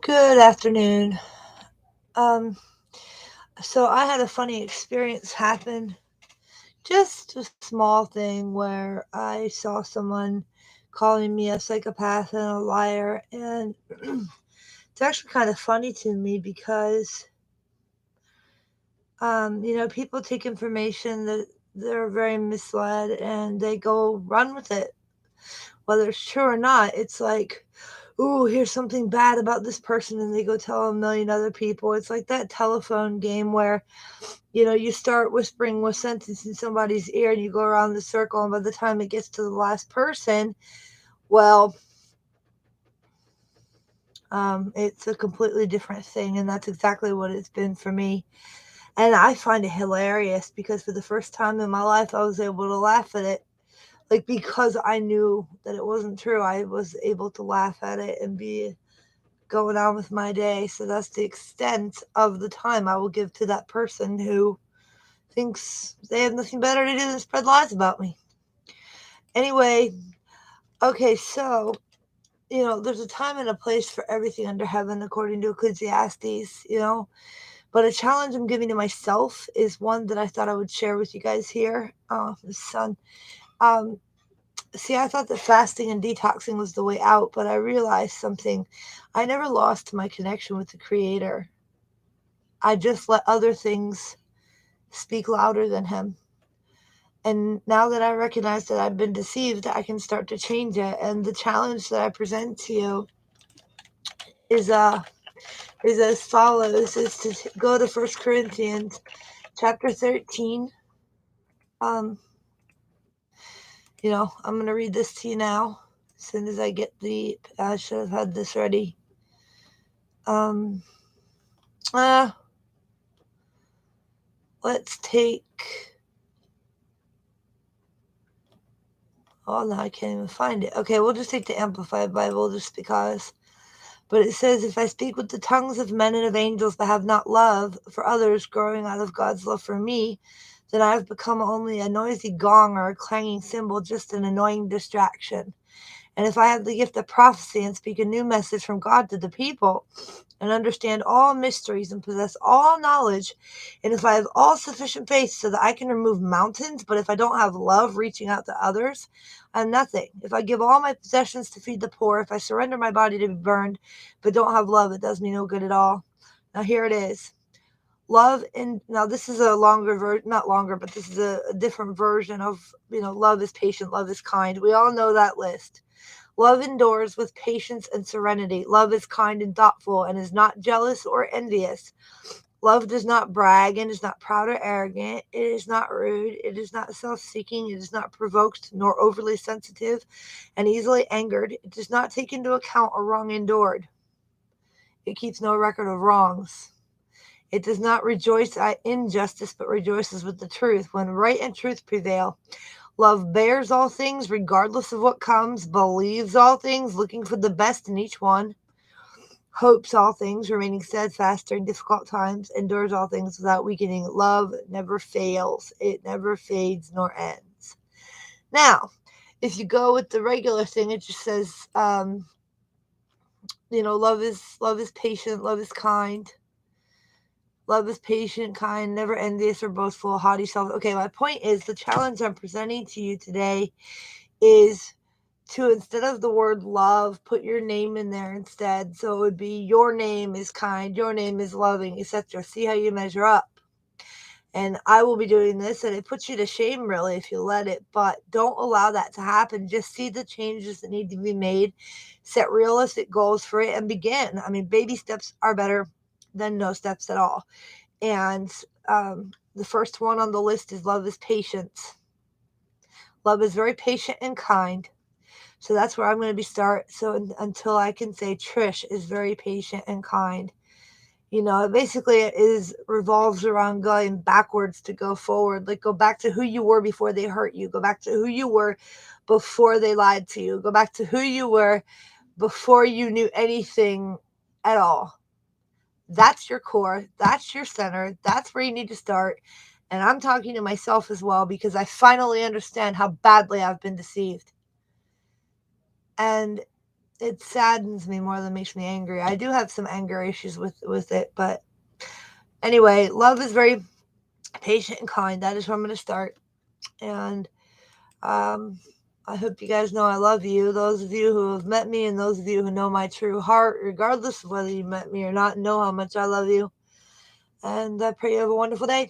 Good afternoon. Um, so I had a funny experience happen. Just a small thing where I saw someone calling me a psychopath and a liar, and it's actually kind of funny to me because people take information that they're very misled and they go run with it, whether it's true or not. It's like, ooh, here's something bad about this person, and they go tell a million other people. It's like that telephone game where you start whispering with sentence in somebody's ear and you go around the circle, and by the time it gets to the last person, well, it's a completely different thing, and that's exactly what it's been for me. And I find it hilarious because for the first time in my life, I was able to laugh at it. Like, because I knew that it wasn't true, I was able to laugh at it and be going on with my day. So that's the extent of the time I will give to that person who thinks they have nothing better to do than spread lies about me. Anyway, okay, so, there's a time and a place for everything under heaven, according to Ecclesiastes. But a challenge I'm giving to myself is one that I thought I would share with you guys here. Son. Um, See, I thought that fasting and detoxing was the way out, but I realized something. I never lost my connection with the Creator. I just let other things speak louder than Him. And now that I recognize that I've been deceived, I can start to change it. And the challenge that I present to you is is as follows: is to go to First Corinthians chapter 13. Um, I'm gonna read this to you now. As soon as I should have had this ready. Um, uh, let's take. Oh no, I can't even find it. Okay, we'll just take the Amplified Bible just because. But it says, if I speak with the tongues of men and of angels but have not love for others growing out of God's love for me, then I have become only a noisy gong or a clanging cymbal, just an annoying distraction. And if I have the gift of prophecy and speak a new message from God to the people, and understand all mysteries and possess all knowledge, and if I have all sufficient faith so that I can remove mountains, but if I don't have love reaching out to others, I'm nothing. If I give all my possessions to feed the poor, if I surrender my body to be burned, but don't have love, it does me no good at all. Now here it is. Love, and now this is a longer version, not longer, but this is a different version of, love is patient, love is kind. We all know that list. Love endures with patience and serenity. Love is kind and thoughtful and is not jealous or envious. Love does not brag and is not proud or arrogant. It is not rude. It is not self-seeking. It is not provoked nor overly sensitive and easily angered. It does not take into account a wrong endured. It keeps no record of wrongs. It does not rejoice at injustice, but rejoices with the truth. When right and truth prevail, love bears all things, regardless of what comes, believes all things, looking for the best in each one, hopes all things, remaining steadfast during difficult times, endures all things without weakening. Love never fails. It never fades nor ends. Now, if you go with the regular thing, it just says, love is patient, love is kind. Love is patient, kind, never envious or boastful, haughty self. Okay, my point is, the challenge I'm presenting to you today is to, instead of the word love, put your name in there instead. So it would be, your name is kind, your name is loving, etc. See how you measure up. And I will be doing this, and it puts you to shame, really, if you let it. But don't allow that to happen. Just see the changes that need to be made, set realistic goals for it, and begin. I mean, baby steps are better than no steps at all. And the first one on the list is love is patience. Love is very patient and kind. So that's where I'm going to be start. So until I can say Trish is very patient and kind. Basically it revolves around going backwards to go forward. Like, go back to who you were before they hurt you. Go back to who you were before they lied to you. Go back to who you were before you knew anything at all. That's your core. That's your center. That's where you need to start. And I'm talking to myself as well, because I finally understand how badly I've been deceived. And it saddens me more than makes me angry. I do have some anger issues with it, but anyway, love is very patient and kind. That is where I'm going to start. And um, I hope you guys know I love you. Those of you who have met me and those of you who know my true heart, regardless of whether you met me or not, know how much I love you. And I pray you have a wonderful day.